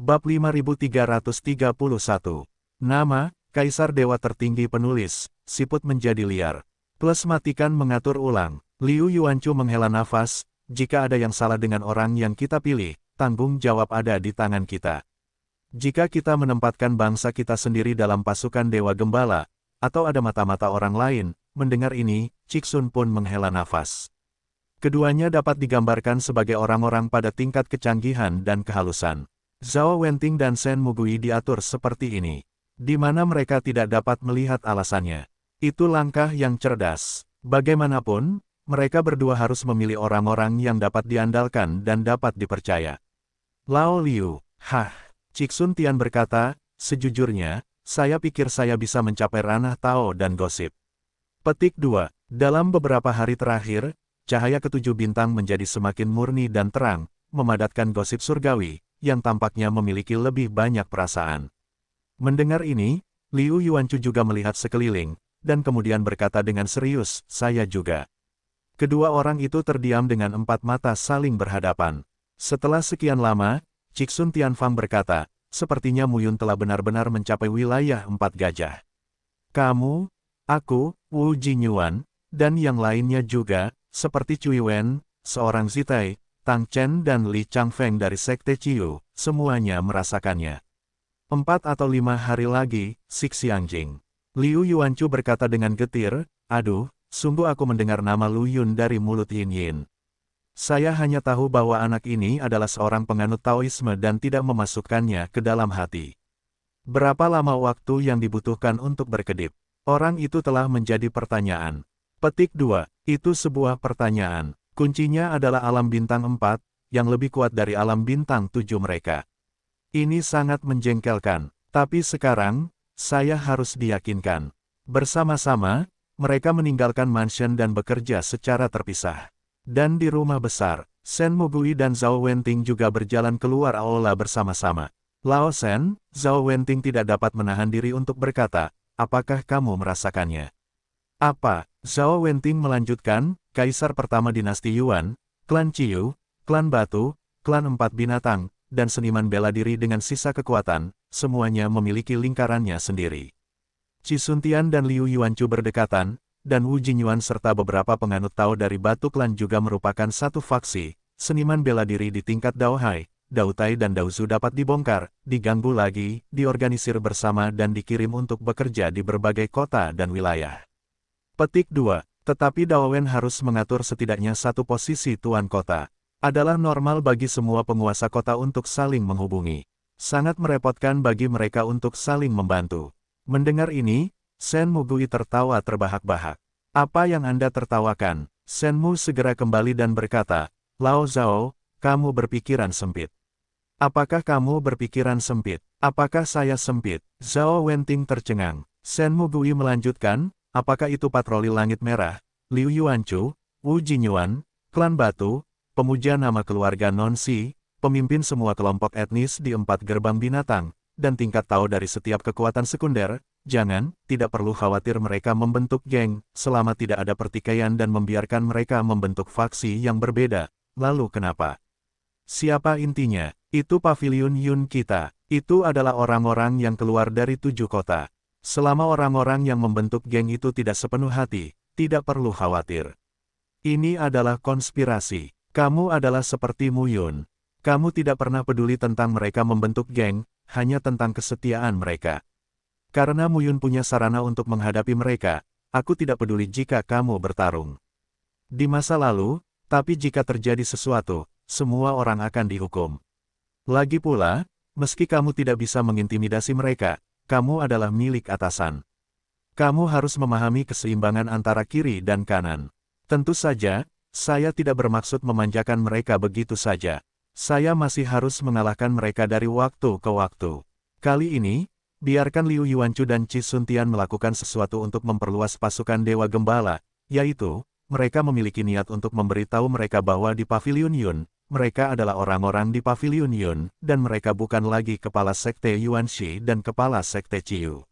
Bab 5331. Nama, Kaisar Dewa Tertinggi Penulis, siput menjadi liar. Plus matikan mengatur ulang. Liu Yuanchu menghela nafas, jika ada yang salah dengan orang yang kita pilih, tanggung jawab ada di tangan kita. Jika kita menempatkan bangsa kita sendiri dalam pasukan Dewa Gembala, atau ada mata-mata orang lain, mendengar ini, Cixun pun menghela nafas. Keduanya dapat digambarkan sebagai orang-orang pada tingkat kecanggihan dan kehalusan. Zhao Wenting dan Shen Mugui diatur seperti ini, di mana mereka tidak dapat melihat alasannya. Itu langkah yang cerdas. Bagaimanapun, mereka berdua harus memilih orang-orang yang dapat diandalkan dan dapat dipercaya. Lao Liu, Cixun Tian berkata, sejujurnya, saya pikir saya bisa mencapai ranah Tao dan gosip. Petik 2. Dalam beberapa hari terakhir, cahaya ketujuh bintang menjadi semakin murni dan terang, memadatkan gosip surgawi, yang tampaknya memiliki lebih banyak perasaan. Mendengar ini, Liu Yuanchu juga melihat sekeliling, dan kemudian berkata dengan serius, saya juga. Kedua orang itu terdiam dengan empat mata saling berhadapan. Setelah sekian lama, Cixun Tianfang berkata, sepertinya Muyun telah benar-benar mencapai wilayah empat gajah. Kamu, aku, Wu Jinyuan, dan yang lainnya juga, seperti Cui Wen, seorang Zitai, Tang Chen dan Li Changfeng dari Sekte Ciyu, semuanya merasakannya. 4 atau 5 hari lagi, Xixiangjing. Liu Yuanchu berkata dengan getir, aduh, sungguh aku mendengar nama Lu Yun dari mulut Yin Yin. Saya hanya tahu bahwa anak ini adalah seorang penganut Taoisme dan tidak memasukkannya ke dalam hati. Berapa lama waktu yang dibutuhkan untuk berkedip? Orang itu telah menjadi pertanyaan. Petik 2. Itu sebuah pertanyaan. Kuncinya adalah alam bintang 4, yang lebih kuat dari alam bintang 7 mereka. Ini sangat menjengkelkan, tapi sekarang, saya harus diyakinkan. Bersama-sama, mereka meninggalkan mansion dan bekerja secara terpisah. Dan di rumah besar, Shen Mugui dan Zhao Wenting juga berjalan keluar aula bersama-sama. Lao Shen, Zhao Wenting tidak dapat menahan diri untuk berkata, apakah kamu merasakannya? Apa? Zhao Wenting melanjutkan, Kaisar pertama dinasti Yuan, klan Ciyu, klan Batu, klan Empat Binatang, dan seniman bela diri dengan sisa kekuatan, semuanya memiliki lingkarannya sendiri. Cixun Tian dan Liu Yuanchu berdekatan, dan Wu Jinyuan serta beberapa penganut Tao dari Batu Klan juga merupakan satu faksi. Seniman bela diri di tingkat Dao Hai, Dao Tai dan Dao Zu dapat dibongkar, diganggu lagi, diorganisir bersama dan dikirim untuk bekerja di berbagai kota dan wilayah. Petik 2. Tetapi Dao Wen harus mengatur setidaknya satu posisi tuan kota. Adalah normal bagi semua penguasa kota untuk saling menghubungi. Sangat merepotkan bagi mereka untuk saling membantu. Mendengar ini, Shen Mugui tertawa terbahak-bahak. Apa yang Anda tertawakan? Shen Mu segera kembali dan berkata, Lao Zhao, kamu berpikiran sempit. Apakah kamu berpikiran sempit? Apakah saya sempit? Zhao Wenting tercengang. Shen Mugui melanjutkan, apakah itu patroli langit merah, Liu Yuanchu, Wu Jinyuan, klan Batu, pemuja nama keluarga Non-Si, pemimpin semua kelompok etnis di 4 gerbang binatang, dan tingkat Tao dari setiap kekuatan sekunder, tidak perlu khawatir mereka membentuk geng, selama tidak ada pertikaian dan membiarkan mereka membentuk faksi yang berbeda. Lalu kenapa? Siapa intinya? Itu pavilion Yun kita. Itu adalah orang-orang yang keluar dari 7 kota. Selama orang-orang yang membentuk geng itu tidak sepenuh hati, tidak perlu khawatir. Ini adalah konspirasi. Kamu adalah seperti Muyun. Kamu tidak pernah peduli tentang mereka membentuk geng, hanya tentang kesetiaan mereka. Karena Muyun punya sarana untuk menghadapi mereka, aku tidak peduli jika kamu bertarung. Di masa lalu, tapi jika terjadi sesuatu, semua orang akan dihukum. Lagi pula, meski kamu tidak bisa mengintimidasi mereka, kamu adalah milik atasan. Kamu harus memahami keseimbangan antara kiri dan kanan. Tentu saja, saya tidak bermaksud memanjakan mereka begitu saja. Saya masih harus mengalahkan mereka dari waktu ke waktu. Kali ini, biarkan Liu Yuanchu dan Cixun Tian melakukan sesuatu untuk memperluas pasukan Dewa Gembala, yaitu, mereka memiliki niat untuk memberitahu mereka bahwa di Pavilion Yun, mereka adalah orang-orang di Pavilion Yun, dan mereka bukan lagi kepala Sekte Yuanxi dan kepala Sekte Ciyu.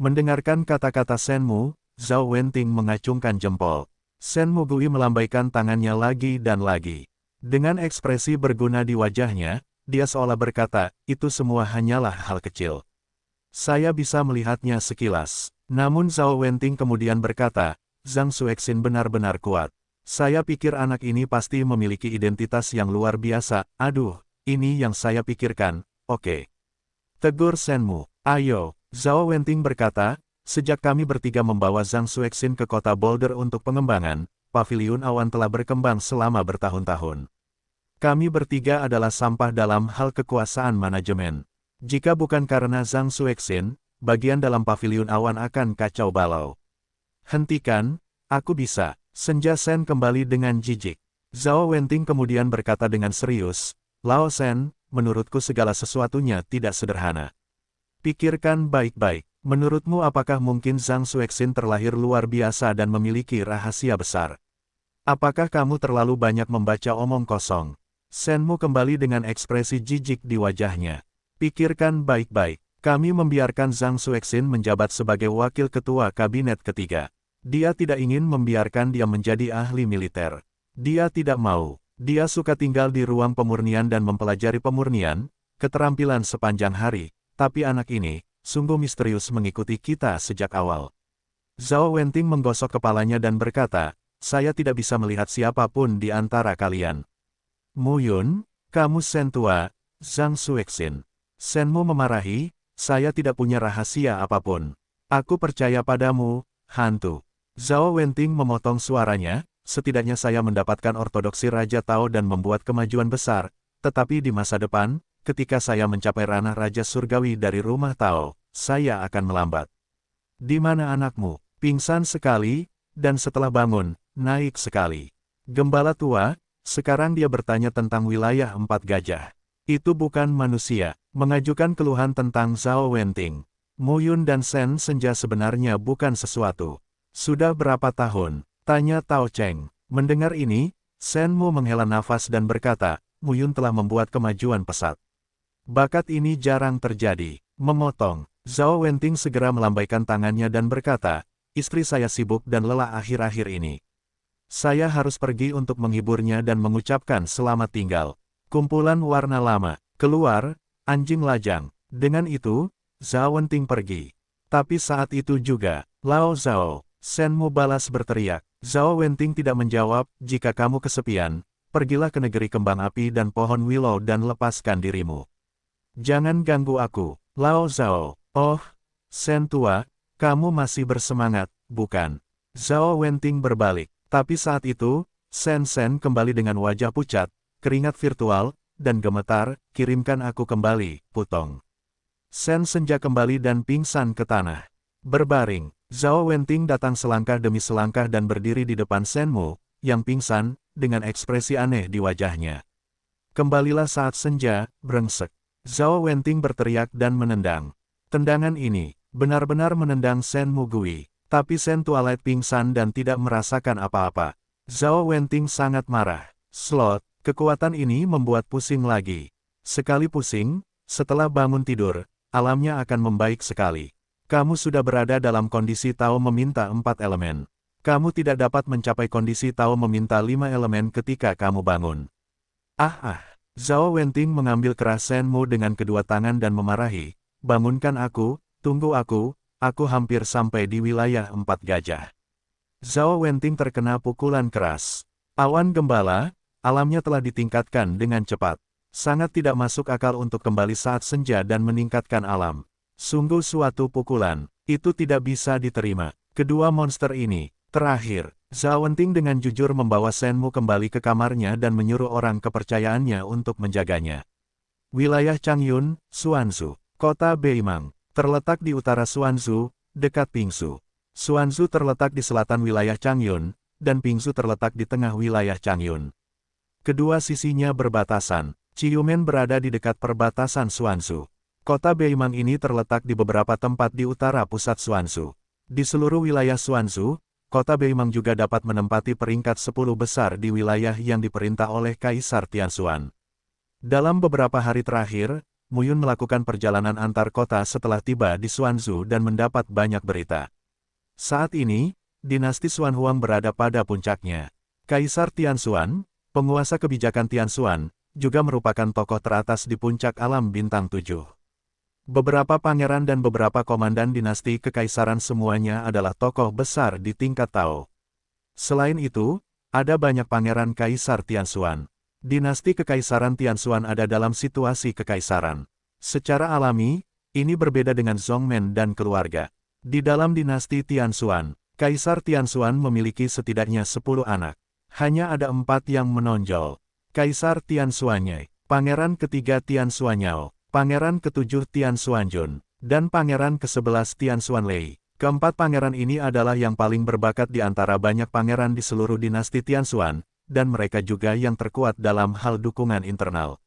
Mendengarkan kata-kata Shen Mu, Zhao Wenting mengacungkan jempol. Shen Mugui melambaikan tangannya lagi dan lagi. Dengan ekspresi berguna di wajahnya, dia seolah berkata, itu semua hanyalah hal kecil. Saya bisa melihatnya sekilas. Namun Zhao Wenting kemudian berkata, Zhang Xuexin benar-benar kuat. Saya pikir anak ini pasti memiliki identitas yang luar biasa. Aduh, ini yang saya pikirkan, oke. Tegur Shenmu. Ayo, Zhao Wenting berkata, sejak kami bertiga membawa Zhang Xuexin ke kota Boulder untuk pengembangan, Paviliun Awan telah berkembang selama bertahun-tahun. Kami bertiga adalah sampah dalam hal kekuasaan manajemen. Jika bukan karena Zhang Xuexin, bagian dalam Paviliun Awan akan kacau balau. Hentikan, aku bisa. Senja Shen kembali dengan jijik. Zhao Wenting kemudian berkata dengan serius, Lao Shen, menurutku segala sesuatunya tidak sederhana. Pikirkan baik-baik, menurutmu apakah mungkin Zhang Xuexin terlahir luar biasa dan memiliki rahasia besar? Apakah kamu terlalu banyak membaca omong kosong? Shenmu kembali dengan ekspresi jijik di wajahnya. Pikirkan baik-baik, kami membiarkan Zhang Xuexin menjabat sebagai wakil ketua kabinet ketiga. Dia tidak ingin membiarkan dia menjadi ahli militer. Dia tidak mau. Dia suka tinggal di ruang pemurnian dan mempelajari pemurnian, keterampilan sepanjang hari, tapi anak ini, sungguh misterius mengikuti kita sejak awal. Zhao Wenting menggosok kepalanya dan berkata, saya tidak bisa melihat siapapun di antara kalian. Mu Yun, kamu Shen tua, Zhang Xuexin. Shenmu memarahi, saya tidak punya rahasia apapun. Aku percaya padamu, hantu. Zhao Wenting memotong suaranya, setidaknya saya mendapatkan ortodoksi Raja Tao dan membuat kemajuan besar, tetapi di masa depan, ketika saya mencapai ranah Raja Surgawi dari rumah Tao, saya akan melambat. Di mana anakmu? Pingsan sekali, dan setelah bangun, naik sekali. Gembala tua, sekarang dia bertanya tentang wilayah 4 gajah. Itu bukan manusia, mengajukan keluhan tentang Zhao Wenting. Mu Yun dan Shen Senja sebenarnya bukan sesuatu. Sudah berapa tahun? Tanya Tao Cheng. Mendengar ini, Shenmu menghela nafas dan berkata, Mu Yun telah membuat kemajuan pesat. Bakat ini jarang terjadi. Memotong. Zhao Wenting segera melambaikan tangannya dan berkata, istri saya sibuk dan lelah akhir-akhir ini. Saya harus pergi untuk menghiburnya dan mengucapkan selamat tinggal. Kumpulan warna lama. Keluar, anjing lajang. Dengan itu, Zhao Wenting pergi. Tapi saat itu juga, Lao Zhao. Shenmu balas berteriak. Zhao Wenting tidak menjawab, jika kamu kesepian, pergilah ke negeri kembang api dan pohon willow dan lepaskan dirimu. Jangan ganggu aku, Lao Zhao. Oh, Shen tua, kamu masih bersemangat, bukan? Zhao Wenting berbalik. Tapi saat itu, Shen kembali dengan wajah pucat, keringat virtual, dan gemetar, kirimkan aku kembali, Putong. Shen Senja kembali dan pingsan ke tanah. Berbaring. Zhao Wenting datang selangkah demi selangkah dan berdiri di depan Shenmu, yang pingsan, dengan ekspresi aneh di wajahnya. Kembalilah saat senja, brengsek. Zhao Wenting berteriak dan menendang. Tendangan ini, benar-benar menendang Shenmu Gui, tapi Shen Tualet pingsan dan tidak merasakan apa-apa. Zhao Wenting sangat marah. Slot, kekuatan ini membuat pusing lagi. Sekali pusing, setelah bangun tidur, alamnya akan membaik sekali. Kamu sudah berada dalam kondisi Tao meminta 4 elemen. Kamu tidak dapat mencapai kondisi Tao meminta 5 elemen ketika kamu bangun. Zhao Wenting mengambil keras Shenmu dengan kedua tangan dan memarahi. Bangunkan aku, tunggu aku hampir sampai di wilayah 4 gajah. Zhao Wenting terkena pukulan keras. Awan gembala, alamnya telah ditingkatkan dengan cepat. Sangat tidak masuk akal untuk kembali saat senja dan meningkatkan alam. Sungguh suatu pukulan, itu tidak bisa diterima. Kedua monster ini, terakhir, Zhao Wenting dengan jujur membawa Shenmu kembali ke kamarnya dan menyuruh orang kepercayaannya untuk menjaganya. Wilayah Changyun, Suanzhou, kota Beimang, terletak di utara Suanzhou, dekat Pingsu. Suanzhou terletak di selatan wilayah Changyun, dan Pingsu terletak di tengah wilayah Changyun. Kedua sisinya berbatasan. Ciyumen berada di dekat perbatasan Suanzhou. Kota Beimang ini terletak di beberapa tempat di utara pusat Suanzhou. Di seluruh wilayah Suanzhou, kota Beimang juga dapat menempati peringkat 10 besar di wilayah yang diperintah oleh Kaisar Tianxuan. Dalam beberapa hari terakhir, Mu Yun melakukan perjalanan antar kota setelah tiba di Suanzhou dan mendapat banyak berita. Saat ini, dinasti Xuanhuang berada pada puncaknya. Kaisar Tianxuan, penguasa kebijakan Tianxuan, juga merupakan tokoh teratas di puncak alam bintang 7. Beberapa pangeran dan beberapa komandan dinasti kekaisaran semuanya adalah tokoh besar di tingkat Tao. Selain itu, ada banyak pangeran kaisar Tianshuan. Dinasti kekaisaran Tianshuan ada dalam situasi kekaisaran. Secara alami, ini berbeda dengan Zongmen dan keluarga. Di dalam dinasti Tianshuan, Kaisar Tianshuan memiliki setidaknya 10 anak. Hanya ada 4 yang menonjol. Kaisar Tianshuanyai, Pangeran ketiga Tianshuanyao, Pangeran ketujuh Tianshuanjun, dan Pangeran ke-11 Tianshuanlei. Keempat pangeran ini adalah yang paling berbakat di antara banyak pangeran di seluruh dinasti Tianshuan, dan mereka juga yang terkuat dalam hal dukungan internal.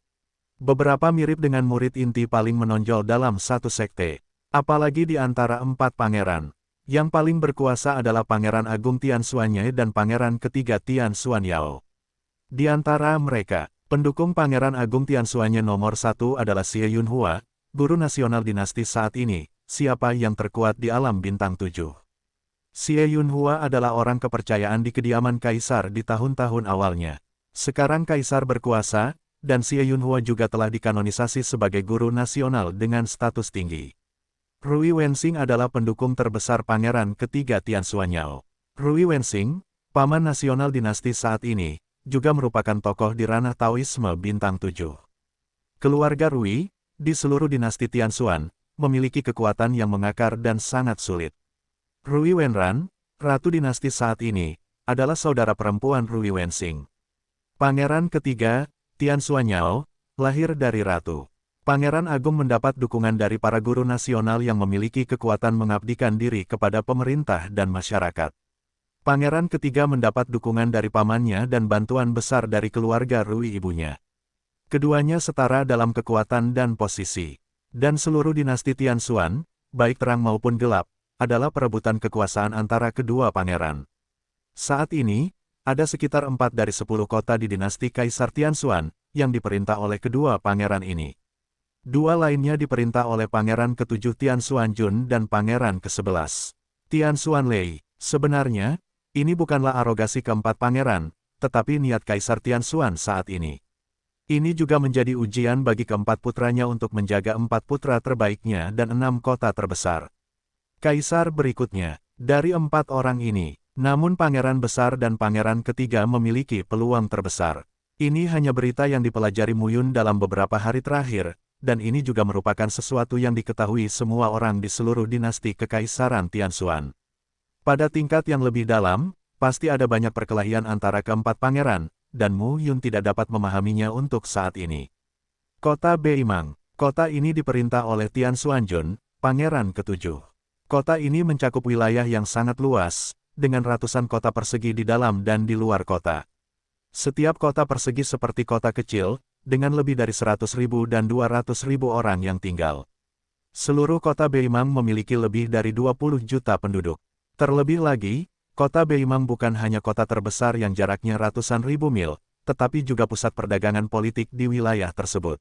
Beberapa mirip dengan murid inti paling menonjol dalam satu sekte. Apalagi di antara 4 pangeran. Yang paling berkuasa adalah Pangeran Agung Tianshuanyai dan Pangeran ketiga Tianshuanyao. Di antara mereka, pendukung Pangeran Agung Tianshuanyai nomor 1 adalah Xie Yunhua, guru nasional dinasti saat ini, siapa yang terkuat di alam bintang 7. Xie Yunhua adalah orang kepercayaan di kediaman kaisar di tahun-tahun awalnya. Sekarang kaisar berkuasa, dan Xie Yunhua juga telah dikanonisasi sebagai guru nasional dengan status tinggi. Rui Wensing adalah pendukung terbesar Pangeran ketiga Tianshuanyao. Rui Wensing, paman nasional dinasti saat ini, juga merupakan tokoh di ranah Taoisme bintang 7. Keluarga Rui, di seluruh dinasti Tianshuan, memiliki kekuatan yang mengakar dan sangat sulit. Rui Wenran, ratu dinasti saat ini, adalah saudara perempuan Rui Wensing. Pangeran ketiga, Tianshuanyao, lahir dari ratu. Pangeran Agung mendapat dukungan dari para guru nasional yang memiliki kekuatan mengabdikan diri kepada pemerintah dan masyarakat. Pangeran ketiga mendapat dukungan dari pamannya dan bantuan besar dari keluarga Rui ibunya. Keduanya setara dalam kekuatan dan posisi. Dan seluruh dinasti Tianshuan, baik terang maupun gelap, adalah perebutan kekuasaan antara kedua pangeran. Saat ini, ada sekitar 4 dari 10 kota di dinasti Kaisar Tianshuan, yang diperintah oleh kedua pangeran ini. 2 lainnya diperintah oleh Pangeran ke-7 Tianshuanjun dan Pangeran ke-11 Tianshuanlei. Sebenarnya, ini bukanlah arogasi keempat pangeran, tetapi niat Kaisar Tianshuan saat ini. Ini juga menjadi ujian bagi keempat putranya untuk menjaga 4 putra terbaiknya dan 6 kota terbesar. Kaisar berikutnya, dari 4 orang ini, namun pangeran besar dan pangeran ketiga memiliki peluang terbesar. Ini hanya berita yang dipelajari Muyun dalam beberapa hari terakhir, dan ini juga merupakan sesuatu yang diketahui semua orang di seluruh dinasti kekaisaran Tianshuan. Pada tingkat yang lebih dalam, pasti ada banyak perkelahian antara keempat pangeran, dan Mu Yun tidak dapat memahaminya untuk saat ini. Kota Beimang. Kota ini diperintah oleh Tianshuanjun, pangeran ke-7. Kota ini mencakup wilayah yang sangat luas, dengan ratusan kota persegi di dalam dan di luar kota. Setiap kota persegi seperti kota kecil, dengan lebih dari 100.000 dan 200.000 orang yang tinggal. Seluruh kota Beimang memiliki lebih dari 20 juta penduduk. Terlebih lagi, kota Beimang bukan hanya kota terbesar yang jaraknya ratusan ribu mil, tetapi juga pusat perdagangan politik di wilayah tersebut.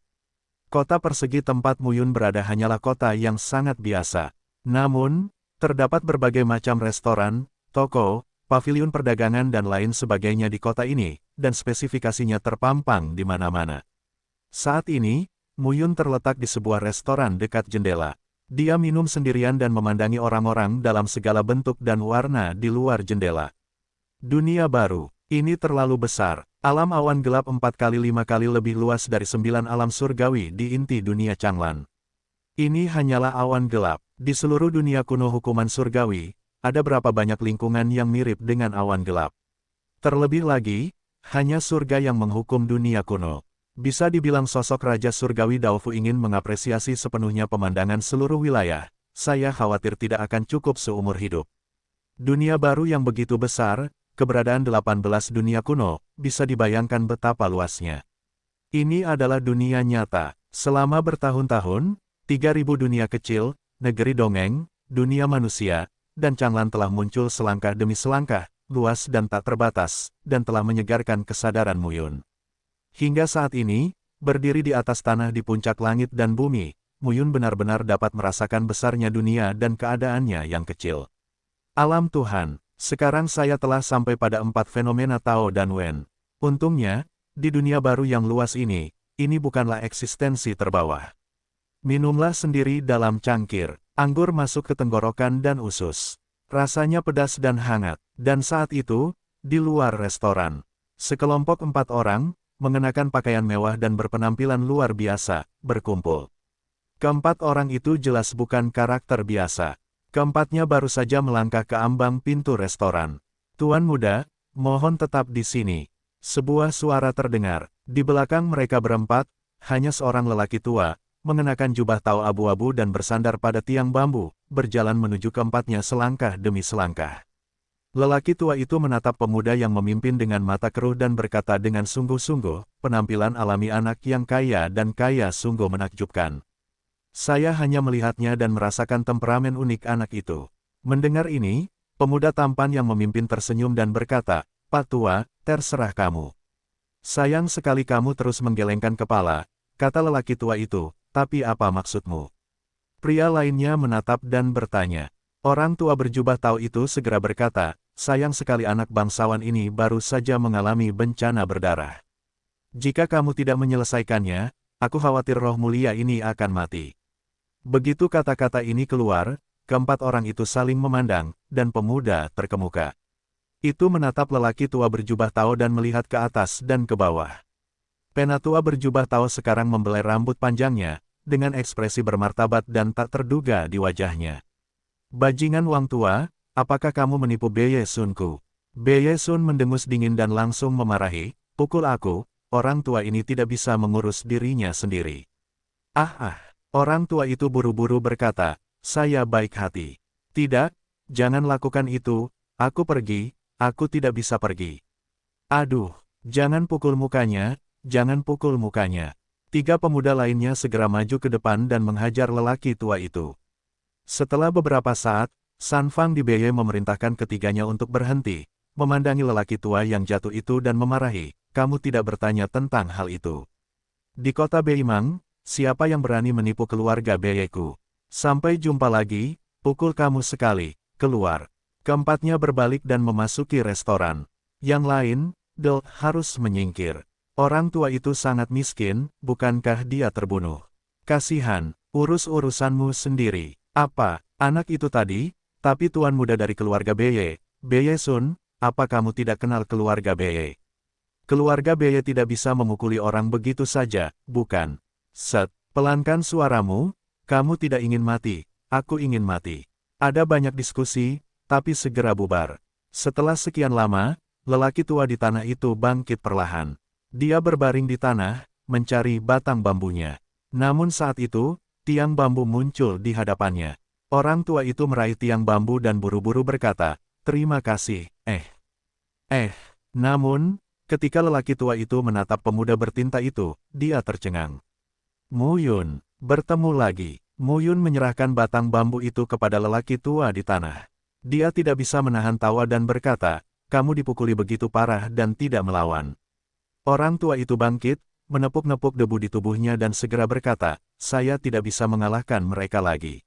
Kota persegi tempat Muyun berada hanyalah kota yang sangat biasa. Namun, terdapat berbagai macam restoran, toko, paviliun perdagangan dan lain sebagainya di kota ini, dan spesifikasinya terpampang di mana-mana. Saat ini, Muyun terletak di sebuah restoran dekat jendela. Dia minum sendirian dan memandangi orang-orang dalam segala bentuk dan warna di luar jendela. Dunia baru, ini terlalu besar. Alam awan gelap 4 kali 5 kali lebih luas dari 9 alam surgawi di inti dunia Changlan. Ini hanyalah awan gelap. Di seluruh dunia kuno hukuman surgawi, ada berapa banyak lingkungan yang mirip dengan awan gelap. Terlebih lagi, hanya surga yang menghukum dunia kuno. Bisa dibilang sosok Raja Surgawi Daofu ingin mengapresiasi sepenuhnya pemandangan seluruh wilayah, saya khawatir tidak akan cukup seumur hidup. Dunia baru yang begitu besar, keberadaan 18 dunia kuno, bisa dibayangkan betapa luasnya. Ini adalah dunia nyata. Selama bertahun-tahun, 3.000 dunia kecil, negeri dongeng, dunia manusia, dan Changlan telah muncul selangkah demi selangkah, luas dan tak terbatas, dan telah menyegarkan kesadaran Muyun. Hingga saat ini, berdiri di atas tanah di puncak langit dan bumi, Muyun benar-benar dapat merasakan besarnya dunia dan keadaannya yang kecil. Alam Tuhan, sekarang saya telah sampai pada 4 fenomena Tao dan Wen. Untungnya, di dunia baru yang luas ini, ini bukanlah eksistensi terbawah. Minumlah sendiri dalam cangkir. Anggur masuk ke tenggorokan dan usus. Rasanya pedas dan hangat. Dan saat itu, di luar restoran, sekelompok 4 orang, mengenakan pakaian mewah dan berpenampilan luar biasa, berkumpul. Keempat orang itu jelas bukan karakter biasa. Keempatnya baru saja melangkah ke ambang pintu restoran. "Tuan muda, mohon tetap di sini." Sebuah suara terdengar. Di belakang mereka berempat, hanya seorang lelaki tua, mengenakan jubah tau abu-abu dan bersandar pada tiang bambu, berjalan menuju keempatnya selangkah demi selangkah. Lelaki tua itu menatap pemuda yang memimpin dengan mata keruh dan berkata dengan sungguh-sungguh, penampilan alami anak yang kaya dan kaya sungguh menakjubkan. Saya hanya melihatnya dan merasakan temperamen unik anak itu. Mendengar ini, pemuda tampan yang memimpin tersenyum dan berkata, "Pak Tua, terserah kamu." "Sayang sekali kamu terus menggelengkan kepala," kata lelaki tua itu, "tapi apa maksudmu?" Pria lainnya menatap dan bertanya. Orang tua berjubah tau itu segera berkata, "Sayang sekali anak bangsawan ini baru saja mengalami bencana berdarah. Jika kamu tidak menyelesaikannya, aku khawatir roh mulia ini akan mati." Begitu kata-kata ini keluar, keempat orang itu saling memandang, dan pemuda terkemuka. Itu menatap lelaki tua berjubah tau dan melihat ke atas dan ke bawah. Penatua berjubah tau sekarang membelai rambut panjangnya, dengan ekspresi bermartabat dan tak terduga di wajahnya. "Bajingan Wang Tua, apakah kamu menipu Beye Sunku?" Beye Sun mendengus dingin dan langsung memarahi, "Pukul aku, orang tua ini tidak bisa mengurus dirinya sendiri." Ah. Orang tua itu buru-buru berkata, "Saya baik hati." "Tidak, jangan lakukan itu, aku pergi, aku tidak bisa pergi." "Aduh, jangan pukul mukanya, jangan pukul mukanya." Tiga pemuda lainnya segera maju ke depan dan menghajar lelaki tua itu. Setelah beberapa saat, San Fang di Beye memerintahkan ketiganya untuk berhenti, memandangi lelaki tua yang jatuh itu dan memarahi, "Kamu tidak bertanya tentang hal itu. Di kota Beimang, siapa yang berani menipu keluarga Beyeku? Sampai jumpa lagi, pukul kamu sekali, keluar." Keempatnya berbalik dan memasuki restoran. Yang lain, harus menyingkir. Orang tua itu sangat miskin, bukankah dia terbunuh? Kasihan, urus-urusanmu sendiri. "Apa, anak itu tadi? Tapi tuan muda dari keluarga Beye, Beye Sun, apa kamu tidak kenal keluarga Beye? Keluarga Beye tidak bisa memukuli orang begitu saja, bukan?" "Set, pelankan suaramu, kamu tidak ingin mati, aku ingin mati." Ada banyak diskusi, tapi segera bubar. Setelah sekian lama, lelaki tua di tanah itu bangkit perlahan. Dia berbaring di tanah, mencari batang bambunya. Namun saat itu, tiang bambu muncul di hadapannya. Orang tua itu meraih tiang bambu dan buru-buru berkata, "Terima kasih, Namun, ketika lelaki tua itu menatap pemuda bertinta itu, dia tercengang. "Muyun, bertemu lagi." Muyun menyerahkan batang bambu itu kepada lelaki tua di tanah. Dia tidak bisa menahan tawa dan berkata, "Kamu dipukuli begitu parah dan tidak melawan." Orang tua itu bangkit, menepuk-nepuk debu di tubuhnya dan segera berkata, "Saya tidak bisa mengalahkan mereka lagi."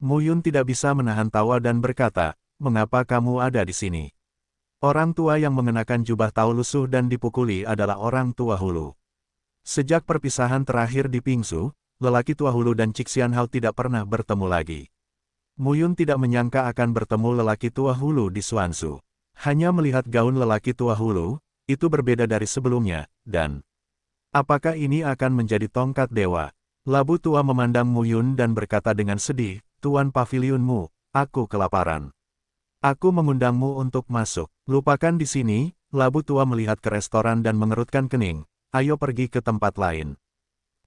Muyun tidak bisa menahan tawa dan berkata, "Mengapa kamu ada di sini?" Orang tua yang mengenakan jubah tau lusuh dan dipukuli adalah orang tua Hulu. Sejak perpisahan terakhir di Pingsu, lelaki tua Hulu dan Cixianhao tidak pernah bertemu lagi. Muyun tidak menyangka akan bertemu lelaki tua Hulu di Suansu. Hanya melihat gaun lelaki tua Hulu, itu berbeda dari sebelumnya, dan apakah ini akan menjadi tongkat dewa? Labu tua memandang Muyun dan berkata dengan sedih, "Tuan pavilionmu, aku kelaparan. Aku mengundangmu untuk masuk." "Lupakan di sini," Labu tua melihat ke restoran dan mengerutkan kening, "ayo pergi ke tempat lain.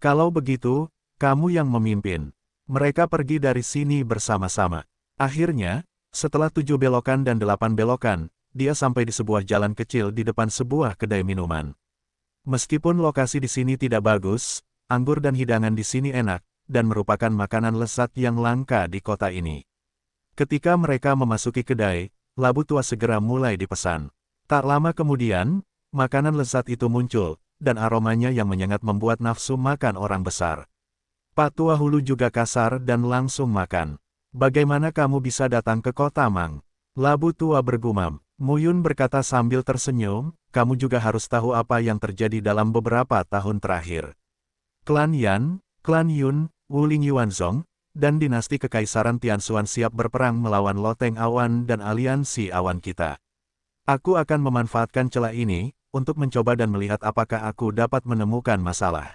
Kalau begitu, kamu yang memimpin." Mereka pergi dari sini bersama-sama. Akhirnya, setelah 7 belokan dan 8 belokan, dia sampai di sebuah jalan kecil di depan sebuah kedai minuman. Meskipun lokasi di sini tidak bagus, anggur dan hidangan di sini enak, dan merupakan makanan lezat yang langka di kota ini. Ketika mereka memasuki kedai, Labu tua segera mulai dipesan. Tak lama kemudian, makanan lezat itu muncul, dan aromanya yang menyengat membuat nafsu makan orang besar. Pak Tua Hulu juga kasar dan langsung makan. "Bagaimana kamu bisa datang ke kota Mang?" Labu tua bergumam. Muyun berkata sambil tersenyum, "Kamu juga harus tahu apa yang terjadi dalam beberapa tahun terakhir. Klan Yan, Klan Yun, Wuling Yuanzong, dan dinasti Kekaisaran Tianxuan siap berperang melawan Loteng Awan dan aliansi awan kita. Aku akan memanfaatkan celah ini, untuk mencoba dan melihat apakah aku dapat menemukan masalah.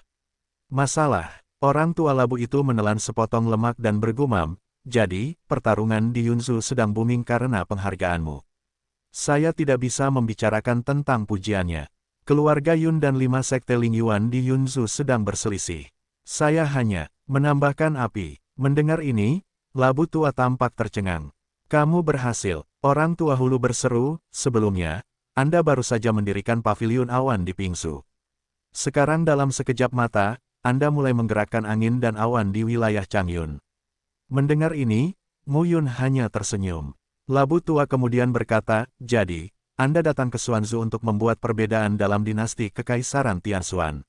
Masalah, orang tua labu itu menelan sepotong lemak dan bergumam, jadi, pertarungan di Yunzhu sedang booming karena penghargaanmu. Saya tidak bisa membicarakan tentang pujiannya. Keluarga Yun dan 5 sekte Ling Yuan di Yunzhu sedang berselisih. Saya hanya menambahkan api. Mendengar ini, labu tua tampak tercengang. Kamu berhasil, orang tua hulu berseru. Sebelumnya, Anda baru saja mendirikan paviliun awan di Pingsu. Sekarang dalam sekejap mata, Anda mulai menggerakkan angin dan awan di wilayah Changyun. Mendengar ini, Mu Yun hanya tersenyum. Labu tua kemudian berkata, jadi, Anda datang ke Xuanzhou untuk membuat perbedaan dalam dinasti Kekaisaran Tianxuan.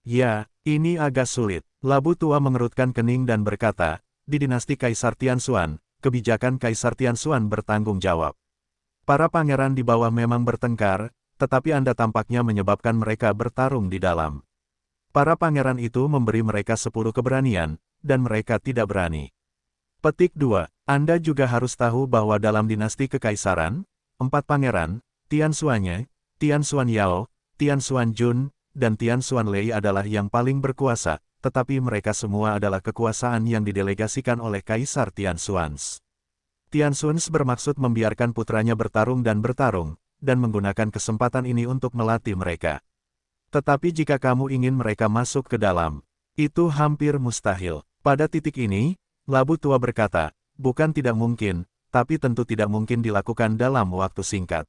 Ya, ini agak sulit. Labu tua mengerutkan kening dan berkata, di dinasti Kaisar Tianxuan, kebijakan Kaisar Tianxuan bertanggung jawab. Para pangeran di bawah memang bertengkar, tetapi Anda tampaknya menyebabkan mereka bertarung di dalam. Para pangeran itu memberi mereka 10 keberanian, dan mereka tidak berani. Petik 2. Anda juga harus tahu bahwa dalam dinasti Kekaisaran, 4 pangeran, Tianxuannya, Tianxuan Yao, Tianxuan Jun, dan Tianxuan Lei adalah yang paling berkuasa, tetapi mereka semua adalah kekuasaan yang didelegasikan oleh Kaisar Tianxuan. Tianxuan bermaksud membiarkan putranya bertarung, dan menggunakan kesempatan ini untuk melatih mereka. Tetapi jika kamu ingin mereka masuk ke dalam, itu hampir mustahil. Pada titik ini, labu tua berkata, bukan tidak mungkin, tapi tentu tidak mungkin dilakukan dalam waktu singkat.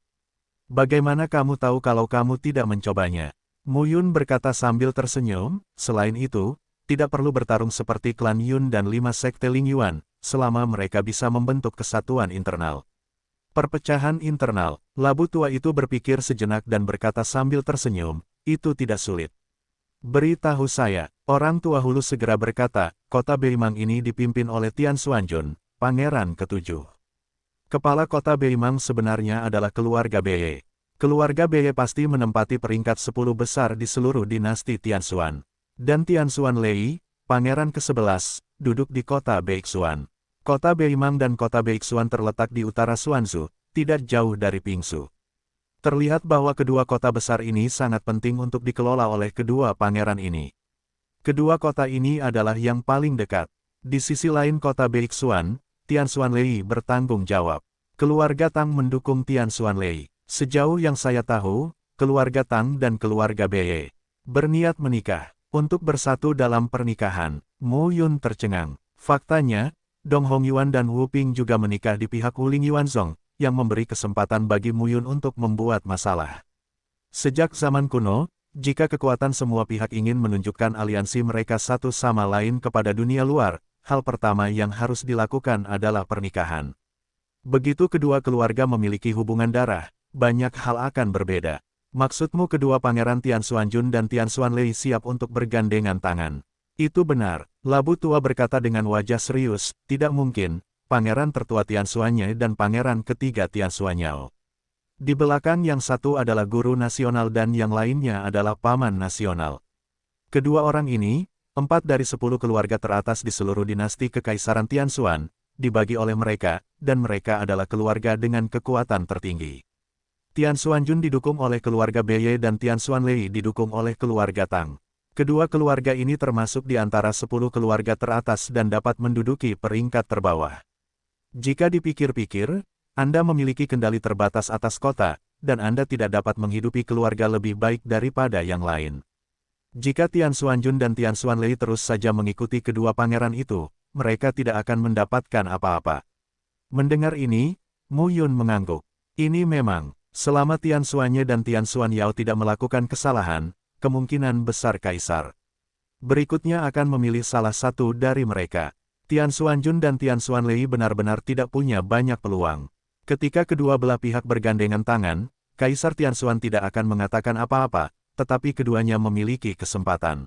Bagaimana kamu tahu kalau kamu tidak mencobanya? Mu Yun berkata sambil tersenyum, selain itu, tidak perlu bertarung seperti klan Yun dan 5 sekte Ling Yuan, selama mereka bisa membentuk kesatuan internal. Perpecahan internal, labu tua itu berpikir sejenak dan berkata sambil tersenyum, itu tidak sulit. Beritahu saya, orang tua hulu segera berkata, kota Beimang ini dipimpin oleh Tian Xuanjun, pangeran ke-7. Kepala kota Beimang sebenarnya adalah keluarga Beye. Keluarga Beye pasti menempati peringkat 10 besar di seluruh dinasti Tianxuan. Dan Tianxuan Lei, pangeran ke-11, duduk di kota Beixuan. Kota Beimang dan kota Beixuan terletak di utara Xuanzhou, tidak jauh dari Pingsu. Terlihat bahwa kedua kota besar ini sangat penting untuk dikelola oleh kedua pangeran ini. Kedua kota ini adalah yang paling dekat. Di sisi lain kota Beixuan, Tianxuan Lei bertanggung jawab. Keluarga Tang mendukung Tianxuan Lei. Sejauh yang saya tahu, keluarga Tang dan keluarga Beye berniat menikah. Untuk bersatu dalam pernikahan, Mu Yun tercengang. Faktanya, Dong Hongyuan dan Wu Ping juga menikah di pihak Wuling Yuanzong, yang memberi kesempatan bagi Mu Yun untuk membuat masalah. Sejak zaman kuno, jika kekuatan semua pihak ingin menunjukkan aliansi mereka satu sama lain kepada dunia luar, hal pertama yang harus dilakukan adalah pernikahan. Begitu kedua keluarga memiliki hubungan darah, banyak hal akan berbeda. Maksudmu kedua pangeran Tian Xuanjun dan Tian Xuan Lei siap untuk bergandengan tangan? Itu benar, labu tua berkata dengan wajah serius, tidak mungkin, pangeran tertua Tian Xuanye dan pangeran ketiga Tian Xuanyao. Di belakang yang satu adalah guru nasional dan yang lainnya adalah paman nasional. Kedua orang ini, 4 dari 10 keluarga teratas di seluruh dinasti Kekaisaran Tianxuan, dibagi oleh mereka, dan mereka adalah keluarga dengan kekuatan tertinggi. Tian Xuanjun didukung oleh keluarga Beye dan Tian Xuan Lei didukung oleh keluarga Tang. Kedua keluarga ini termasuk di antara 10 keluarga teratas dan dapat menduduki peringkat terbawah. Jika dipikir-pikir, Anda memiliki kendali terbatas atas kota, dan Anda tidak dapat menghidupi keluarga lebih baik daripada yang lain. Jika Tian Xuanjun dan Tian Xuan Lei terus saja mengikuti kedua pangeran itu, mereka tidak akan mendapatkan apa-apa. Mendengar ini, Mu Yun mengangguk. Ini memang, selama Tian Xuanye dan Tian Xuanyao tidak melakukan kesalahan, kemungkinan besar Kaisar berikutnya akan memilih salah satu dari mereka. Tian Xuanjun dan Tian Xuan Lei benar-benar tidak punya banyak peluang. Ketika kedua belah pihak bergandengan tangan, Kaisar Tian Xuan tidak akan mengatakan apa-apa, tetapi keduanya memiliki kesempatan.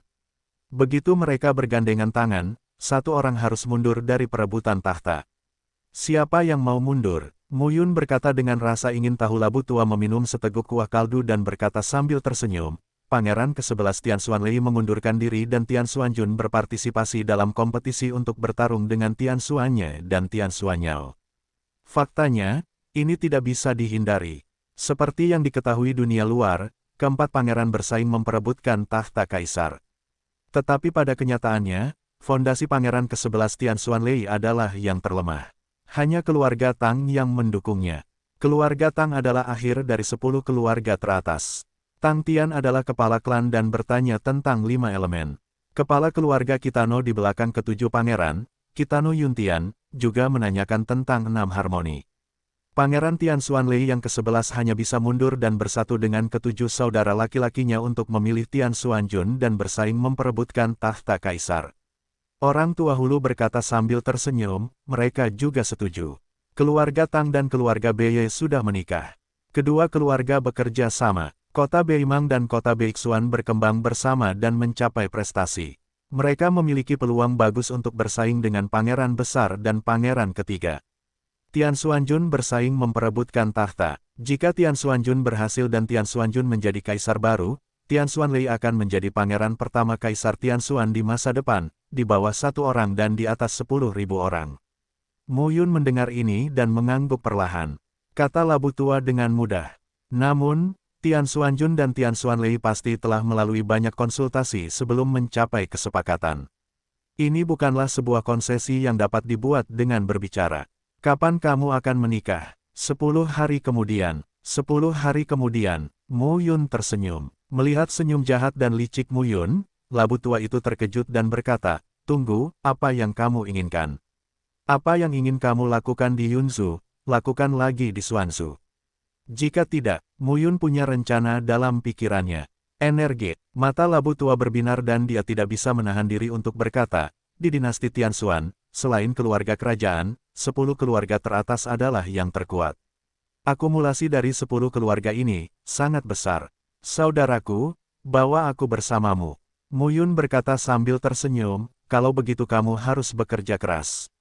Begitu mereka bergandengan tangan, satu orang harus mundur dari perebutan tahta. Siapa yang mau mundur? Mu Yun berkata dengan rasa ingin tahu. Labu tua meminum seteguk kuah kaldu dan berkata sambil tersenyum, Pangeran ke-11 Tian Xuanlei mengundurkan diri dan Tian Xuanjun berpartisipasi dalam kompetisi untuk bertarung dengan Tian Xuanye dan Tian Xuanyao. Faktanya, ini tidak bisa dihindari. Seperti yang diketahui dunia luar, keempat pangeran bersaing memperebutkan tahta kaisar. Tetapi pada kenyataannya, fondasi Pangeran ke-11 Tian Xuanlei adalah yang terlemah. Hanya keluarga Tang yang mendukungnya. Keluarga Tang adalah akhir dari 10 keluarga teratas. Tang Tian adalah kepala klan dan bertanya tentang 5 elemen. Kepala keluarga Kitano di belakang ketujuh pangeran, Kitano Yuntian, juga menanyakan tentang 6 harmoni. Pangeran Tian Xuanlei yang ke-11 hanya bisa mundur dan bersatu dengan ketujuh saudara laki-lakinya untuk memilih Tian Xuanjun dan bersaing memperebutkan tahta kaisar. Orang tua Hulu berkata sambil tersenyum, mereka juga setuju. Keluarga Tang dan keluarga Beye sudah menikah. Kedua keluarga bekerja sama. Kota Beimang dan kota Beixuan berkembang bersama dan mencapai prestasi. Mereka memiliki peluang bagus untuk bersaing dengan pangeran besar dan pangeran ketiga. Tian Xuanjun bersaing memperebutkan tahta. Jika Tian Xuanjun berhasil dan Tian Xuanjun menjadi kaisar baru, Tian Xuanlei akan menjadi pangeran pertama kaisar Tian Xuan di masa depan, di bawah 1 orang dan di atas 10.000 orang. Mu Yun mendengar ini dan mengangguk perlahan. Kata labu tua dengan mudah. Namun, Tian Xuanjun dan Tian Xuanlei pasti telah melalui banyak konsultasi sebelum mencapai kesepakatan. Ini bukanlah sebuah konsesi yang dapat dibuat dengan berbicara. Kapan kamu akan menikah? 10 hari kemudian. 10 hari kemudian, Mu Yun tersenyum. Melihat senyum jahat dan licik Mu Yun, labu tua itu terkejut dan berkata, tunggu, apa yang kamu inginkan? Apa yang ingin kamu lakukan di Yunzhu, lakukan lagi di Xuanzhu. Jika tidak, Mu Yun punya rencana dalam pikirannya. Energi, mata labu tua berbinar dan dia tidak bisa menahan diri untuk berkata, di dinasti Tian Xuan, selain keluarga kerajaan, 10 keluarga teratas adalah yang terkuat. Akumulasi dari 10 keluarga ini, sangat besar. Saudaraku, bawa aku bersamamu. Mu Yun berkata sambil tersenyum, kalau begitu kamu harus bekerja keras.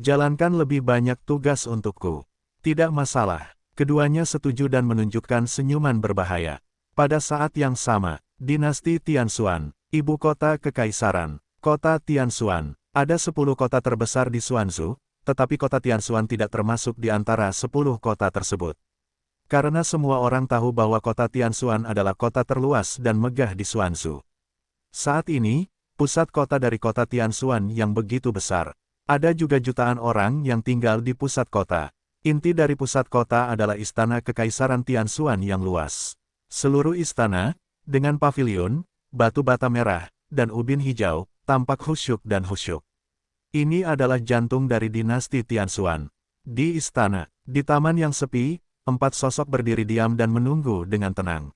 Jalankan lebih banyak tugas untukku. Tidak masalah. Keduanya setuju dan menunjukkan senyuman berbahaya. Pada saat yang sama, dinasti Tian Xuan, ibu kota kekaisaran, kota Tian Xuan, ada 10 kota terbesar di Xuanzhu, tetapi kota Tian Xuan tidak termasuk di antara 10 kota tersebut. Karena semua orang tahu bahwa kota Tian Xuan adalah kota terluas dan megah di Xuanzhu. Saat ini, pusat kota dari kota Tian Xuan yang begitu besar. Ada juga jutaan orang yang tinggal di pusat kota. Inti dari pusat kota adalah istana kekaisaran Tian Xuan yang luas. Seluruh istana, dengan pavilion, batu bata merah, dan ubin hijau, tampak khusyuk dan khusyuk. Ini adalah jantung dari dinasti Tian Xuan. Di istana, di taman yang sepi, 4 sosok berdiri diam dan menunggu dengan tenang.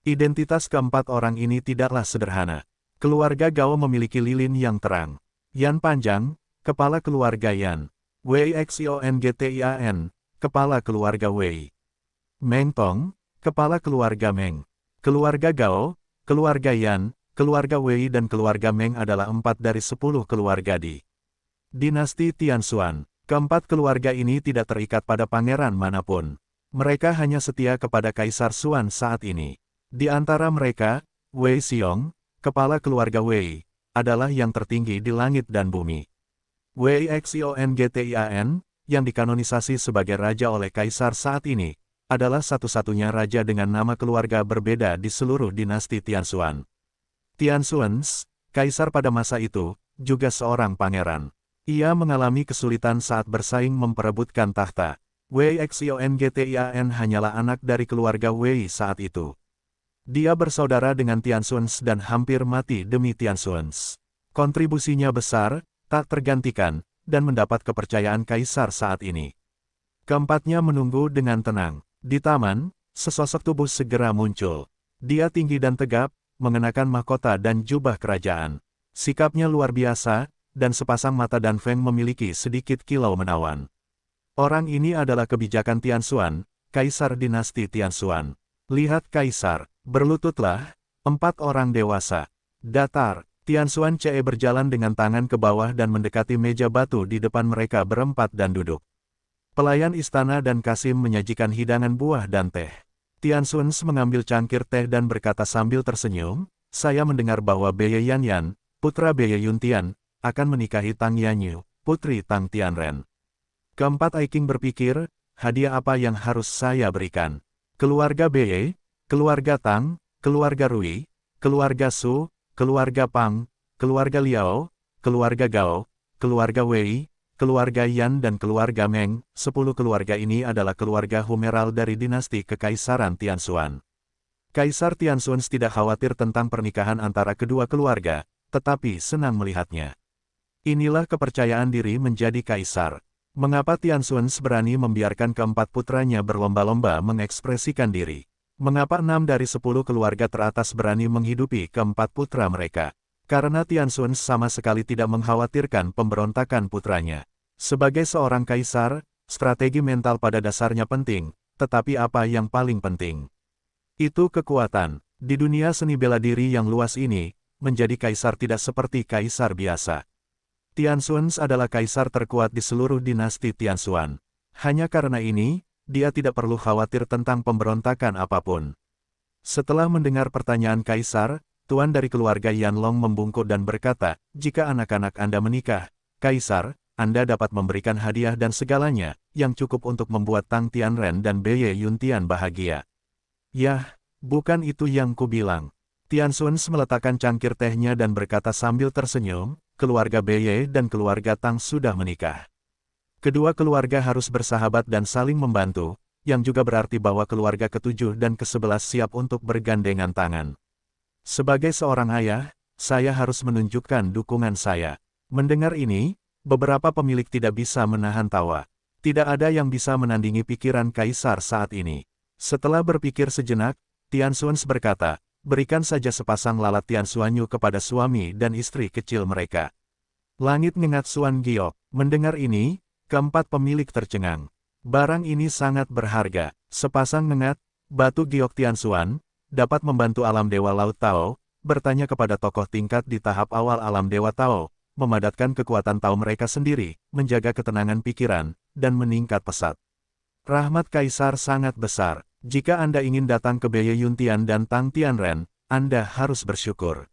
Identitas keempat orang ini tidaklah sederhana. Keluarga Gao memiliki lilin yang terang. Yan Panjang, kepala keluarga Yan. Wei Xiongtian, kepala keluarga Wei. Meng Tong, kepala keluarga Meng. Keluarga Gao, keluarga Yan, keluarga Wei dan keluarga Meng adalah 4 dari 10 keluarga di dinasti Tian Xuan. Keempat keluarga ini tidak terikat pada pangeran manapun. Mereka hanya setia kepada Kaisar Xuan saat ini. Di antara mereka, Wei Xiong, kepala keluarga Wei, adalah yang tertinggi di langit dan bumi. Wei Xiongtian, yang dikanonisasi sebagai raja oleh kaisar saat ini, adalah satu-satunya raja dengan nama keluarga berbeda di seluruh dinasti Tian Xuan. Tian Xuans, kaisar pada masa itu, juga seorang pangeran. Ia mengalami kesulitan saat bersaing memperebutkan tahta. Wei Xiongtian hanyalah anak dari keluarga Wei saat itu. Dia bersaudara dengan Tian Xuans dan hampir mati demi Tian Xuans. Kontribusinya besar, tak tergantikan, dan mendapat kepercayaan kaisar saat ini. Keempatnya menunggu dengan tenang. Di taman, sesosok tubuh segera muncul. Dia tinggi dan tegap, mengenakan mahkota dan jubah kerajaan. Sikapnya luar biasa, dan sepasang mata dan feng memiliki sedikit kilau menawan. Orang ini adalah kebijakan Tian Xuan, kaisar dinasti Tian Xuan. Lihat kaisar, berlututlah, 4 orang dewasa. Datar. Tian Xuan Ce berjalan dengan tangan ke bawah dan mendekati meja batu di depan mereka berempat dan duduk. Pelayan istana dan Kasim menyajikan hidangan buah dan teh. Tian Xuan mengambil cangkir teh dan berkata sambil tersenyum, saya mendengar bahwa Beye Yanyan, putra Beye Yuntian, akan menikahi Tang Yanyu, putri Tang Tianren. Keempat Aiking berpikir, hadiah apa yang harus saya berikan? Keluarga Beye, keluarga Tang, keluarga Rui, keluarga Su, keluarga Pang, keluarga Liao, keluarga Gao, keluarga Wei, keluarga Yan dan keluarga Meng. 10 keluarga ini adalah keluarga Humeral dari dinasti Kekaisaran Tianxuan. Kaisar Tianxuan tidak khawatir tentang pernikahan antara kedua keluarga, tetapi senang melihatnya. Inilah kepercayaan diri menjadi kaisar. Mengapa Tianxuan berani membiarkan keempat putranya berlomba-lomba mengekspresikan diri? Mengapa 6 dari 10 keluarga teratas berani menghidupi keempat putra mereka? Karena Tianxuan sama sekali tidak mengkhawatirkan pemberontakan putranya. Sebagai seorang kaisar, strategi mental pada dasarnya penting, tetapi apa yang paling penting? Itu kekuatan. Di dunia seni bela diri yang luas ini, menjadi kaisar tidak seperti kaisar biasa. Tianxuan adalah kaisar terkuat di seluruh dinasti Tianxuan. Hanya karena ini, dia tidak perlu khawatir tentang pemberontakan apapun. Setelah mendengar pertanyaan kaisar, tuan dari keluarga Yanlong membungkuk dan berkata, jika anak-anak Anda menikah, kaisar, Anda dapat memberikan hadiah dan segalanya, yang cukup untuk membuat Tang Tianren dan Beye Yuntian bahagia. Yah, bukan itu yang kubilang. Tianxuan meletakkan cangkir tehnya dan berkata sambil tersenyum, keluarga Beye dan keluarga Tang sudah menikah. Kedua keluarga harus bersahabat dan saling membantu, yang juga berarti bahwa keluarga ke-7 dan ke-11 siap untuk bergandengan tangan. Sebagai seorang ayah, saya harus menunjukkan dukungan saya. Mendengar ini, beberapa pemilik tidak bisa menahan tawa. Tidak ada yang bisa menandingi pikiran kaisar saat ini. Setelah berpikir sejenak, Tianxuan berkata, berikan saja sepasang lalat Tianxuanyu kepada suami dan istri kecil mereka. Langit ngengat Xuan Giok. Mendengar ini, keempat pemilik tercengang. Barang ini sangat berharga. Sepasang ngengat, batu Giok Tianxuan, dapat membantu alam Dewa Laut Tao, bertanya kepada tokoh tingkat di tahap awal alam Dewa Tao, memadatkan kekuatan Tao mereka sendiri, menjaga ketenangan pikiran, dan meningkat pesat. Rahmat Kaisar sangat besar. Jika Anda ingin datang ke Beye Yuntian dan Tang Tianren, Anda harus bersyukur.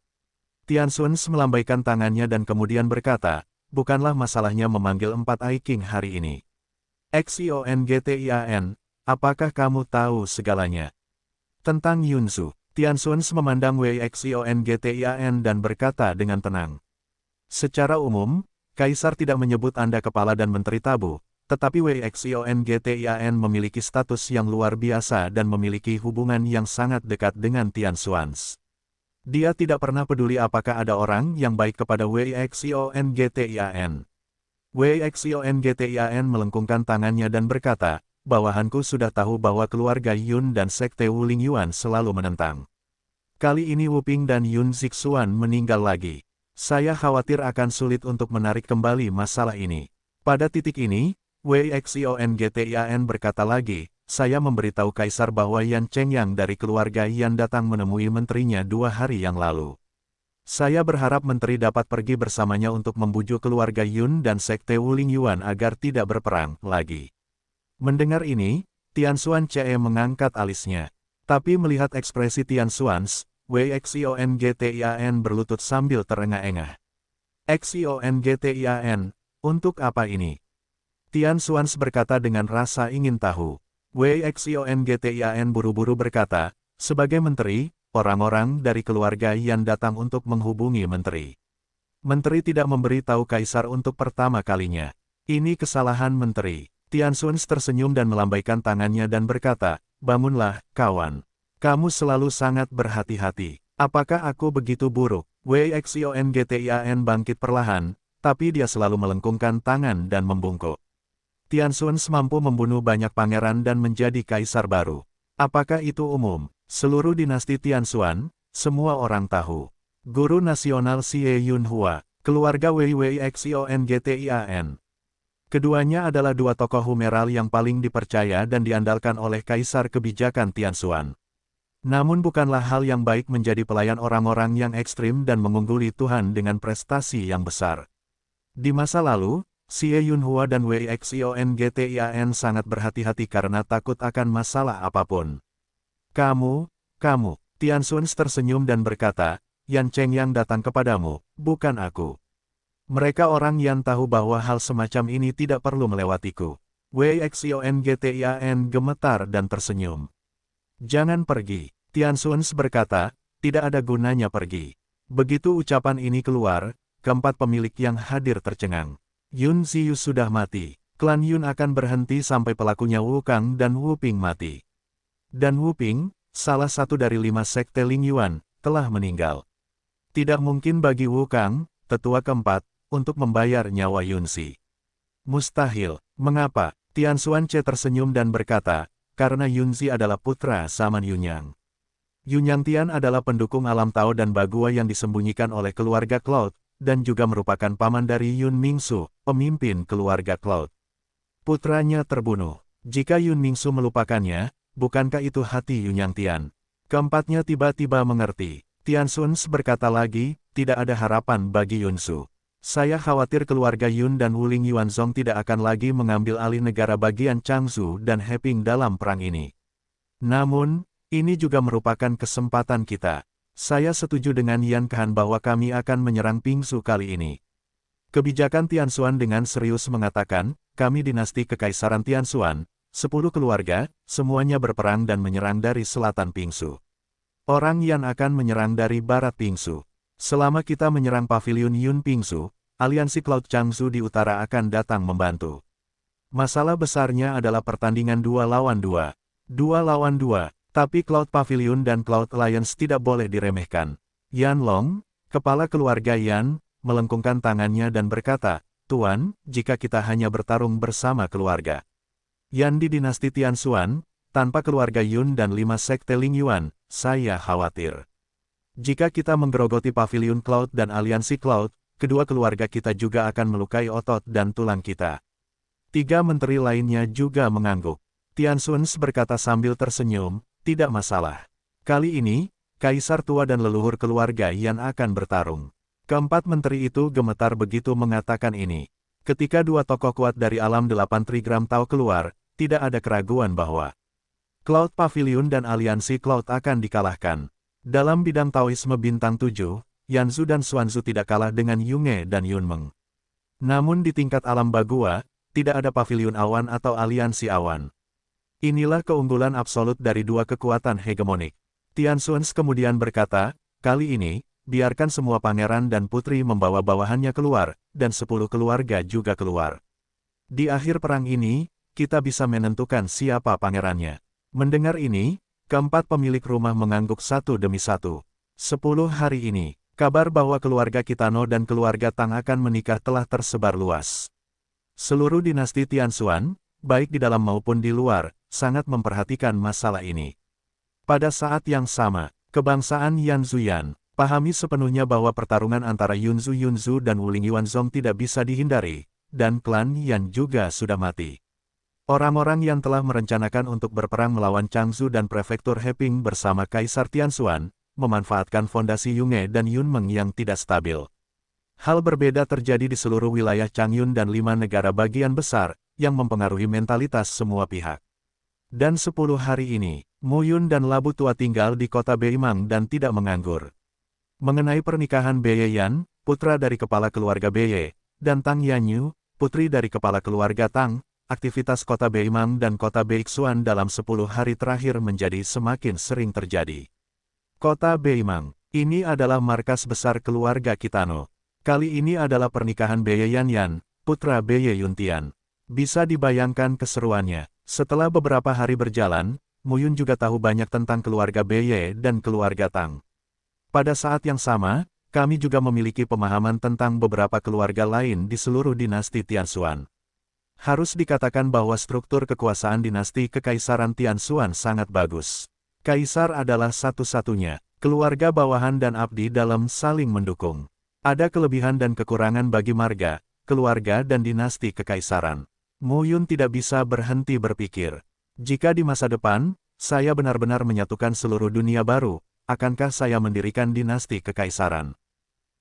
Tianxuan melambaikan tangannya dan kemudian berkata, bukanlah masalahnya memanggil 4 Aiking hari ini. Xionggtian, apakah kamu tahu segalanya? Tentang Yunsu, Tianxuan memandang Wei Xionggtian dan berkata dengan tenang. Secara umum, Kaisar tidak menyebut Anda kepala dan menteri tabu, tetapi Wei Xionggtian memiliki status yang luar biasa dan memiliki hubungan yang sangat dekat dengan Tianxuan. Dia tidak pernah peduli apakah ada orang yang baik kepada Wei Xionggtian. Wei Xionggtian melengkungkan tangannya dan berkata, bawahanku sudah tahu bahwa keluarga Yun dan sekte Wuling Yuan selalu menentang. Kali ini Wuping dan Yun Zixuan meninggal lagi. Saya khawatir akan sulit untuk menarik kembali masalah ini. Pada titik ini, Wei Xionggtian berkata lagi, saya memberitahu Kaisar bahwa Yan Chengyang dari keluarga Yan datang menemui menterinya 2 hari yang lalu. Saya berharap menteri dapat pergi bersamanya untuk membujuk keluarga Yun dan sekte Wuling Yuan agar tidak berperang lagi. Mendengar ini, Tianxuan mengangkat alisnya. Tapi melihat ekspresi Tianxuan, Wei Xionggtian berlutut sambil terengah-engah. Xionggtian, untuk apa ini? Tianxuan berkata dengan rasa ingin tahu. Wei Xionggtian buru-buru berkata, sebagai menteri, orang-orang dari keluarga Yan datang untuk menghubungi menteri. Menteri tidak memberi tahu Kaisar untuk pertama kalinya. Ini kesalahan menteri. Tianxuan tersenyum dan melambaikan tangannya dan berkata, bangunlah, kawan. Kamu selalu sangat berhati-hati. Apakah aku begitu buruk? Wei Xionggtian bangkit perlahan, tapi dia selalu melengkungkan tangan dan membungkuk. Tianxuan mampu membunuh banyak pangeran dan menjadi kaisar baru. Apakah itu umum? Seluruh dinasti Tianxuan, semua orang tahu. Guru nasional Xie Yunhua, keluarga Wei Xionggtian. Keduanya adalah 2 tokoh Humeral yang paling dipercaya dan diandalkan oleh kaisar kebijakan Tianxuan. Namun bukanlah hal yang baik menjadi pelayan orang-orang yang ekstrim dan mengungguli Tuhan dengan prestasi yang besar. Di masa lalu, Xie Yunhua dan Wei Xionggtian sangat berhati-hati karena takut akan masalah apapun. Kamu. Tian Xun tersenyum dan berkata, Yan Cheng yang datang kepadamu, bukan aku. Mereka orang yang tahu bahwa hal semacam ini tidak perlu melewatiku. Wei Xiongtian gemetar dan tersenyum. Jangan pergi. Tian Xun berkata, tidak ada gunanya pergi. Begitu ucapan ini keluar, keempat pemilik yang hadir tercengang. Yun Ziyu sudah mati. Klan Yun akan berhenti sampai pelakunya Wu Kang dan Wu Ping mati. Dan Wu Ping, salah satu dari 5 sekte Ling Yuan, telah meninggal. Tidak mungkin bagi Wu Kang, tetua keempat, untuk membayar nyawa Yunzi. Mustahil. Mengapa? Tian Xuanche tersenyum dan berkata, karena Yunzi adalah putra Saman Yunyang. Yunyang Tian adalah pendukung alam Tao dan Bagua yang disembunyikan oleh keluarga Cloud, dan juga merupakan paman dari Yun Mingsu, pemimpin keluarga Cloud. Putranya terbunuh. Jika Yun Mingsu melupakannya, bukankah itu hati Yunyang Tian? Keempatnya tiba-tiba mengerti. Tian Xun berkata lagi, tidak ada harapan bagi Yunsu. Saya khawatir keluarga Yun dan Wuling Yuanzong tidak akan lagi mengambil alih negara bagian Changzhou dan Heping dalam perang ini. Namun, ini juga merupakan kesempatan kita. Saya setuju dengan Yan Khan bahwa kami akan menyerang Pingsu kali ini. Kebijakan Tian Xuan dengan serius mengatakan, kami dinasti Kekaisaran Tian Xuan, 10 keluarga, semuanya berperang dan menyerang dari selatan Pingsu. Orang Yan akan menyerang dari barat Pingsu. Selama kita menyerang pavilion Yun Pingsu, aliansi Cloud Changzhou di utara akan datang membantu. Masalah besarnya adalah pertandingan 2 lawan 2. 2 lawan 2, tapi Cloud Pavilion dan Cloud Alliance tidak boleh diremehkan. Yan Long, kepala keluarga Yan, melengkungkan tangannya dan berkata, Tuan, jika kita hanya bertarung bersama keluarga Yan di dinasti Tian Xuan, tanpa keluarga Yun dan 5 sekte Ling Yuan, saya khawatir. Jika kita menggerogoti pavilion Cloud dan aliansi Cloud, kedua keluarga kita juga akan melukai otot dan tulang kita. 3 menteri lainnya juga mengangguk. Tian Xun berkata sambil tersenyum, tidak masalah. Kali ini, kaisar tua dan leluhur keluarga Yan akan bertarung. Keempat menteri itu gemetar begitu mengatakan ini. Ketika 2 tokoh kuat dari alam 8 trigram Tao keluar, tidak ada keraguan bahwa Cloud Pavilion dan aliansi Cloud akan dikalahkan. Dalam bidang Taoisme bintang 7, Yanzu dan Xuanzu tidak kalah dengan Yunge dan Yunmeng. Namun di tingkat alam Bagua, tidak ada pavilion awan atau aliansi awan. Inilah keunggulan absolut dari 2 kekuatan hegemonik. Tian Xun kemudian berkata, kali ini, biarkan semua pangeran dan putri membawa bawahannya keluar, dan 10 keluarga juga keluar. Di akhir perang ini, kita bisa menentukan siapa pangerannya. Mendengar ini, keempat pemilik rumah mengangguk satu demi satu. 10 hari ini, kabar bahwa keluarga Kitano dan keluarga Tang akan menikah telah tersebar luas. Seluruh dinasti Tian Xuan, baik di dalam maupun di luar, sangat memperhatikan masalah ini. Pada saat yang sama, kebangsaan Yan Zuyan, pahami sepenuhnya bahwa pertarungan antara Yunzu dan Wuling Yuanzong tidak bisa dihindari, dan klan Yan juga sudah mati. Orang-orang yang telah merencanakan untuk berperang melawan Changzhou dan prefektur Heping bersama Kaisar Tian Xuan, memanfaatkan fondasi Yunge dan Yunmeng yang tidak stabil. Hal berbeda terjadi di seluruh wilayah Changyun dan 5 negara bagian besar, yang mempengaruhi mentalitas semua pihak. Dan 10 hari ini, Mu Yun dan Labu Tua tinggal di kota Beimang dan tidak menganggur. Mengenai pernikahan Beye Yan, putra dari kepala keluarga Beye, dan Tang Yanyu, putri dari kepala keluarga Tang, aktivitas kota Beimang dan kota Beixuan dalam 10 hari terakhir menjadi semakin sering terjadi. Kota Beimang, ini adalah markas besar keluarga Kitano. Kali ini adalah pernikahan Beye Yan, putra Beye Yuntian. Bisa dibayangkan keseruannya. Setelah beberapa hari berjalan, Muyun juga tahu banyak tentang keluarga Beye dan keluarga Tang. Pada saat yang sama, kami juga memiliki pemahaman tentang beberapa keluarga lain di seluruh dinasti Tian Xuan. Harus dikatakan bahwa struktur kekuasaan dinasti Kekaisaran Tian Xuan sangat bagus. Kaisar adalah satu-satunya, keluarga bawahan dan abdi dalam saling mendukung. Ada kelebihan dan kekurangan bagi marga, keluarga dan dinasti Kekaisaran. Mu Yun tidak bisa berhenti berpikir. Jika di masa depan, saya benar-benar menyatukan seluruh dunia baru, akankah saya mendirikan dinasti Kekaisaran?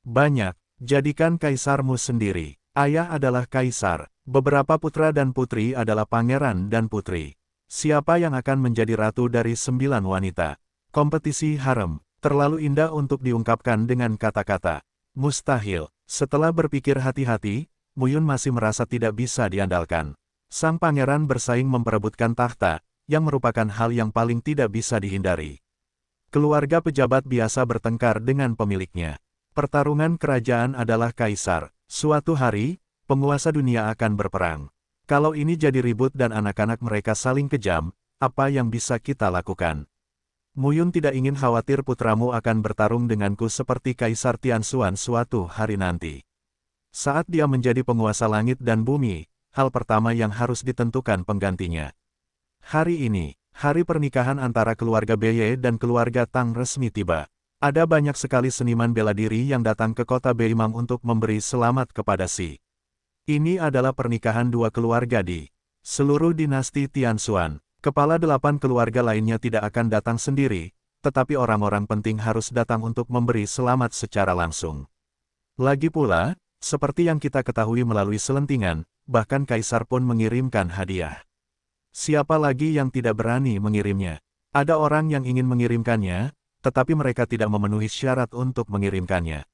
Banyak, jadikan kaisarmu sendiri. Ayah adalah kaisar. Beberapa putra dan putri adalah pangeran dan putri. Siapa yang akan menjadi ratu dari 9 wanita? Kompetisi harem, terlalu indah untuk diungkapkan dengan kata-kata. Mustahil. Setelah berpikir hati-hati, Muyun masih merasa tidak bisa diandalkan. Sang pangeran bersaing memperebutkan takhta, yang merupakan hal yang paling tidak bisa dihindari. Keluarga pejabat biasa bertengkar dengan pemiliknya. Pertarungan kerajaan adalah kaisar. Suatu hari, penguasa dunia akan berperang. Kalau ini jadi ribut dan anak-anak mereka saling kejam, apa yang bisa kita lakukan? Muyun tidak ingin khawatir putramu akan bertarung denganku seperti Kaisar Tianxuan suatu hari nanti. Saat dia menjadi penguasa langit dan bumi, hal pertama yang harus ditentukan penggantinya. Hari ini, hari pernikahan antara keluarga Beye dan keluarga Tang resmi tiba. Ada banyak sekali seniman bela diri yang datang ke kota Beimang untuk memberi selamat kepada si. Ini adalah pernikahan dua keluarga di seluruh dinasti Tianxuan. Kepala 8 keluarga lainnya tidak akan datang sendiri, tetapi orang-orang penting harus datang untuk memberi selamat secara langsung. Lagi pula, seperti yang kita ketahui melalui selentingan, bahkan kaisar pun mengirimkan hadiah. Siapa lagi yang tidak berani mengirimnya? Ada orang yang ingin mengirimkannya, tetapi mereka tidak memenuhi syarat untuk mengirimkannya.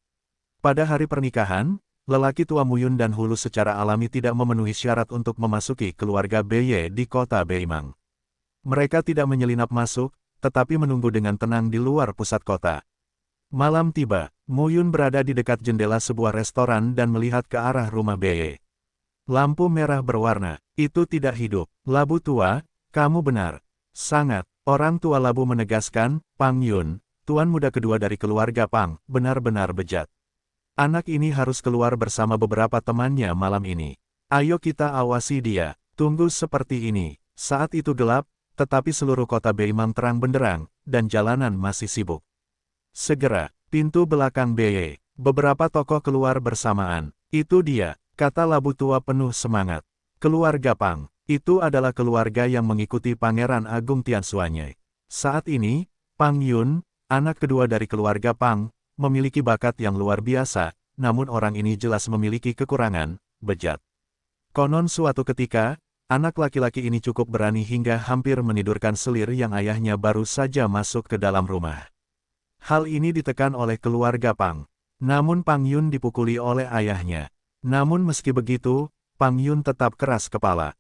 Pada hari pernikahan, lelaki tua Muyun dan Hulu secara alami tidak memenuhi syarat untuk memasuki keluarga Beye di kota Beimang. Mereka tidak menyelinap masuk, tetapi menunggu dengan tenang di luar pusat kota. Malam tiba, Muyun berada di dekat jendela sebuah restoran dan melihat ke arah rumah Beye. Lampu merah berwarna, itu tidak hidup. Labu tua, kamu benar. Sangat, orang tua Labu menegaskan, Pang Yun, tuan muda kedua dari keluarga Pang, benar-benar bejat. Anak ini harus keluar bersama beberapa temannya malam ini. Ayo kita awasi dia, tunggu seperti ini. Saat itu gelap, tetapi seluruh kota Beimang terang benderang, dan jalanan masih sibuk. Segera, pintu belakang Beye, beberapa tokoh keluar bersamaan. Itu dia, kata Labu tua penuh semangat. Keluarga Pang, itu adalah keluarga yang mengikuti Pangeran Agung Tianxuan. Saat ini, Pang Yun, anak kedua dari keluarga Pang, memiliki bakat yang luar biasa, namun orang ini jelas memiliki kekurangan, bejat. Konon suatu ketika, anak laki-laki ini cukup berani hingga hampir menidurkan selir yang ayahnya baru saja masuk ke dalam rumah. Hal ini ditekan oleh keluarga Pang. Namun Pang Yun dipukuli oleh ayahnya. Namun meski begitu, Pang Yun tetap keras kepala.